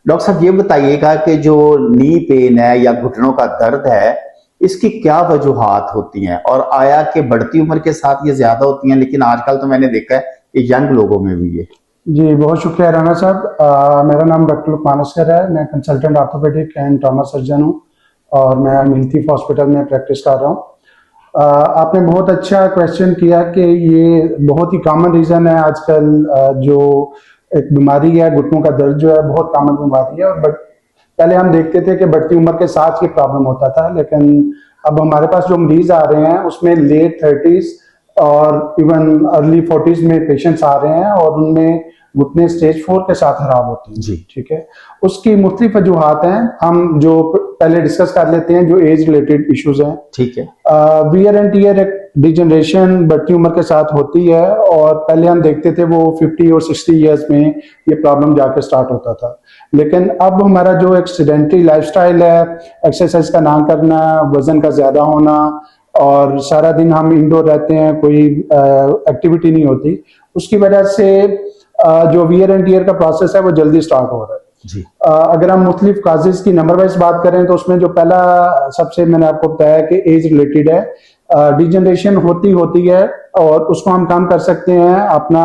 Doctor साहब ये बताइएगा कि जो नी पेन है या घुटनों का दर्द है, इसकी क्या वजूहात होती हैं, और आया कि बढ़ती उम्र के साथ ये ज्यादा होती हैं, लेकिन आजकल तो मैंने देखा है कि यंग लोगों में भी ये। जी बहुत शुक्रिया राना साहब। मेरा नाम डॉक्टर लुकमान असगर है। मैं consultant orthopaedic and trauma surgeon हूँ और मैं मिल्थीफ हॉस्पिटल में प्रैक्टिस कर रहा हूँ। आपने बहुत अच्छा क्वेश्चन किया कि ये बहुत ही कॉमन रीज़न है आजकल। जो एक बीमारी है घुटनों का दर्द जो है बहुत कॉमन बीमारी है, और बट पहले हम देखते थे कि बढ़ती उम्र के साथ ये प्रॉब्लम होता था, लेकिन अब हमारे पास जो मरीज आ रहे हैं उसमें लेट 30s और इवन अर्ली 40s में पेशेंट्स आ रहे हैं और उनमें घुटने स्टेज 4 के साथ खराब होते हैं। जी ठीक है, उसकी मुख्तलिफ वजूहात हैं, हम जो पहले डिस्कस कर लेते हैं जो एज रिलेटेड इश्यूज हैं। ठीक है। वियर एंड टीयर एक डिजनरेशन बढ़ती उम्र के साथ होती है, और पहले हम देखते थे वो 50 और 60 ईयर्स में ये प्रॉब्लम जाके स्टार्ट होता था, लेकिन अब हमारा जो एक सेडेंटरी लाइफस्टाइल है, एक्सरसाइज का ना करना, वजन का ज्यादा होना और सारा दिन हम इंडोर रहते हैं, कोई एक्टिविटी नहीं होती, उसकी वजह से जो वियर एंड टीयर का प्रोसेस है वो जल्दी स्टार्ट हो रहा है। जी। अगर हम मुख्तलिफ काजेज की नंबर वाइज बात करें तो उसमें जो पहला सबसे मैंने आपको बताया कि एज रिलेटेड है, डिजनरेशन होती होती है और उसको हम कम कर सकते हैं अपना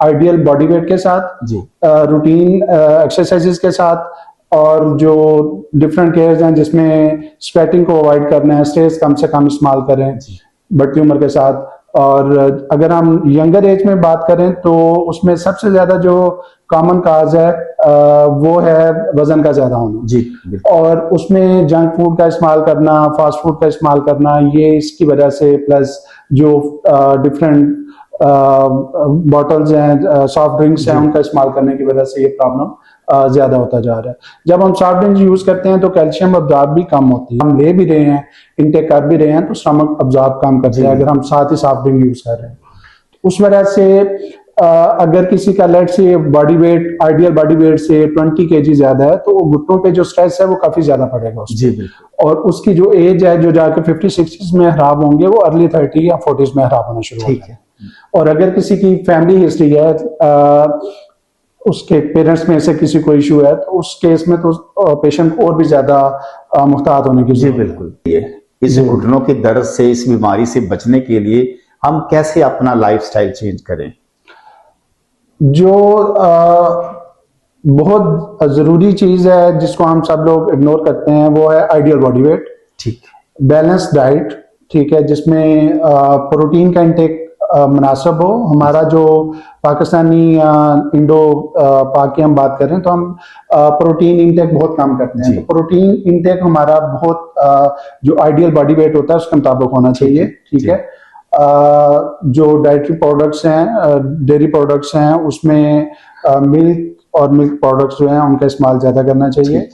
आइडियल बॉडी वेट के साथ, जी। रूटीन एक्सरसाइजेस के साथ, और जो डिफरेंट केयर्स हैं जिसमें स्वेटिंग को अवॉइड करना है, स्ट्रेस कम से कम इस्तेमाल करें बढ़ती उम्र के साथ। और अगर हम यंगर एज में बात करें तो उसमें सबसे ज्यादा जो कॉमन काज है वो है वजन का ज्यादा होना। जी। और उसमें जंक फूड का इस्तेमाल करना, फास्ट फूड का इस्तेमाल करना, ये इसकी वजह से, प्लस जो डिफरेंट बॉटल्स हैं, सॉफ्ट ड्रिंक्स हैं, उनका इस्तेमाल करने की वजह से ये प्रॉब्लम ज्यादा होता जा रहा है। जब हम सॉफ्ट ड्रिंक्स यूज करते हैं तो कैल्शियम अब्जॉर्ब भी कम होती है, हम ले भी रहे हैं, इनटेक कर भी रहे हैं, तो स्टमक अब्जॉर्ब कम करते हैं अगर हम साथ ही सॉफ्ट ड्रिंक यूज कर रहे हैं। उस वजह से अगर किसी का लेट से body weight ideal body weight से 20 kg ज्यादा है तो वो घुटनों पे जो स्ट्रेस है वो काफी ज्यादा पड़ेगा उसमें। जी बिल्कुल। और उसकी जो एज है जो जाके 50-60s में खराब होंगे वो अर्ली 30 या 40s में खराब होना शुरू होता है। और अगर किसी की फैमिली हिस्ट्री है, उसके पेरेंट्स में से किसी को इशू है, तो उस केस में तो पेशेंट को और भी ज्यादा मुहतात होने की जरूरत है। बिल्कुल। इस घुटनों के दर्द से, इस बीमारी से बचने के लिए हम कैसे अपना लाइफस्टाइल चेंज करें? जो बहुत जरूरी चीज है जिसको हम सब लोग इग्नोर करते हैं वो है आइडियल बॉडी वेट। ठीक। बैलेंस डाइट, ठीक है, जिसमें प्रोटीन का इंटेक मुनासिब हो। हमारा जो पाकिस्तानी इंडो पाक की हम बात करें तो हम प्रोटीन इंटेक बहुत कम करते हैं, तो प्रोटीन इंटेक हमारा बहुत जो आइडियल बॉडी वेट होता है उसके मुताबिक होना चाहिए। ठीक है। जो डाइटरी प्रोडक्ट्स हैं, डेयरी प्रोडक्ट्स हैं, उसमें मिल्क और मिल्क प्रोडक्ट्स जो हैं उनका इस्तेमाल ज्यादा करना चाहिए।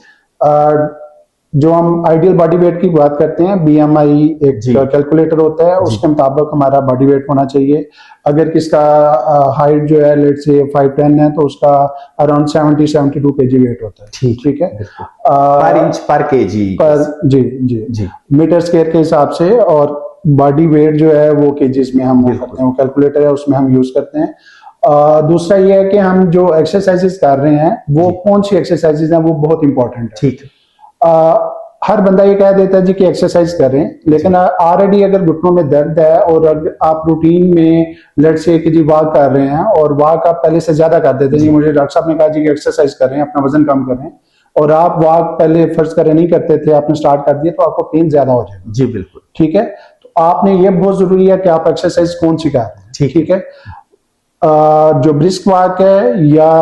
जो हम आइडियल बॉडी वेट की बात करते हैं, BMI एक कैलकुलेटर होता है, उसके मुताबिक हमारा बॉडी वेट होना चाहिए। अगर किसका हाइट जो है लेट से 5'10" है तो उसका अराउंड 70-72 kg वेट होता है। ठीक है, पर इंच पर केजी पर जी मीटर स्क्वायर के हिसाब से, और बॉडी वेट जो है वो केजीज में हम करते हैं, वो कैलकुलेटर है उसमें हम यूज करते हैं। दूसरा ये है कि हम जो एक्सरसाइजेस कर रहे हैं वो कौन सी एक्सरसाइजेस हैं वो बहुत इंपॉर्टेंट है। ठीक है। हर बंदा ये कह देता है जी कि एक्सरसाइज करें, लेकिन ऑलरेडी अगर घुटनों में दर्द है और अगर आप रूटीन में लेट से कि जी वॉक कर रहे हैं और वॉक आप पहले से ज्यादा कर देते हैं, मुझे डॉक्टर साहब ने कहा जी कि एक्सरसाइज करें, अपना वजन कम करें, और आप वॉक पहले फर्ज करें नहीं करते थे, आपने स्टार्ट कर दिया, तो आपको पेन ज्यादा हो जाएगा। जी बिल्कुल। ठीक है, तो आपने ये बहुत जरूरी है कि आप एक्सरसाइज कौन सी कर रहे हैं। ठीक है। जो ब्रिस्क वॉक है या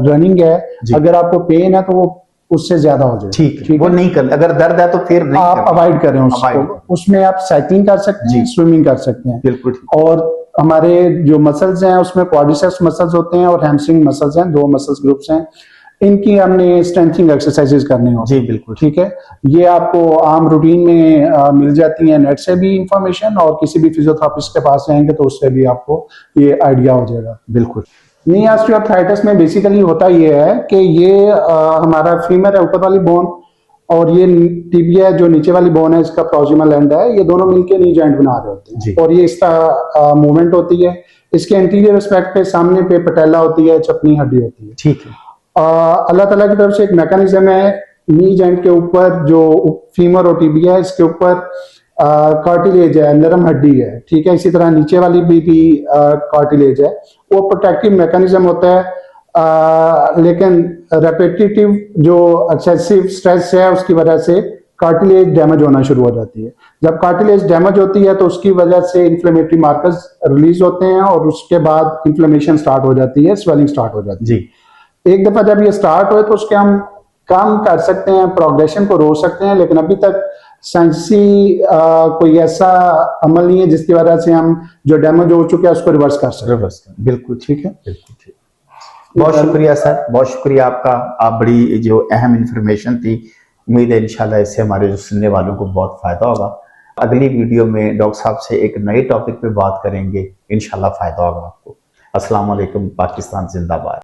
रनिंग है, अगर आपको पेन है तो वो उससे ज्यादा हो जाए। ठीक, वो नहीं कर, अगर दर्द है तो फिर नहीं आप अवॉइड करें उसको। उसमें आप साइकिलिंग कर सकते हैं, स्विमिंग कर सकते हैं। बिल्कुल। और हमारे जो मसल्स हैं उसमें क्वाड्रिसेप्स मसल्स होते हैं और हैमस्ट्रिंग मसल्स हैं, 2 मसल्स ग्रुप्स हैं, इनकी हमने स्ट्रेंथनिंग एक्सरसाइजेस करनी होती है। जी बिल्कुल। ठीक है, ये आपको आम रूटीन में मिल जाती है, नेट से भी इंफॉर्मेशन, और किसी भी फिजियोथेरेपिस्ट के पास जाएंगे तो उससे भी आपको ये आइडिया हो जाएगा। बिल्कुल। नी ऑस्टियोआर्थराइटिस में बेसिकली होता ये है कि ये हमारा फीमर है ऊपर वाली बोन, और ये टिबिया जो नीचे वाली बोन है इसका प्रोक्सिमल एंड है, ये दोनों मिलके नी जॉइंट बना रहे होते हैं, और ये इसका मूवमेंट होती है। इसके एंटीरियर एस्पेक्ट पे सामने पे पटेला होती है, चपनी हड्डी होती है। ठीक है। अल्लाह ताला की तरफ से एक मैकेनिज्म है नी जॉइंट के ऊपर, जो फीमर और टिबिया है, इसके ऊपर कार्टिलेज है, नरम हड्डी है, ठीक है। इसी तरह नीचे वाली भी कार्टिलेज है, वो प्रोटेक्टिव मैकेनिज्म होता है। लेकिन रेपिटेटिव जो एक्सेसिव स्ट्रेस है उसकी वजह से कार्टिलेज डैमेज होना शुरू हो जाती है। जब कार्टिलेज डैमेज होती है तो उसकी वजह से इन्फ्लेमेटरी मार्कर्स रिलीज होते हैं और उसके बाद इन्फ्लेमेशन स्टार्ट हो जाती है, स्वेलिंग स्टार्ट हो जाती है जी। एक दफा जब ये स्टार्ट हो तो उसके हम काम कर सकते हैं, प्रोग्रेशन को रोक सकते हैं, लेकिन अभी तक साइंसी कोई ऐसा अमल नहीं है जिसकी वजह से हम जो डैमेज हो चुके हैं उसको रिवर्स कर सकें। रिवर्स, बिल्कुल ठीक है। बिल्कुल ठीक। बहुत शुक्रिया सर, बहुत शुक्रिया आपका। आप बड़ी जो अहम इंफॉर्मेशन थी, उम्मीद है इंशाल्लाह इससे हमारे जो सुनने वालों को बहुत फायदा होगा। अगली वीडियो में डॉक्टर साहब से एक नए टॉपिक पे बात करेंगे, इंशाल्लाह फायदा होगा आपको। अस्सलाम वालेकुम, पाकिस्तान जिंदाबाद।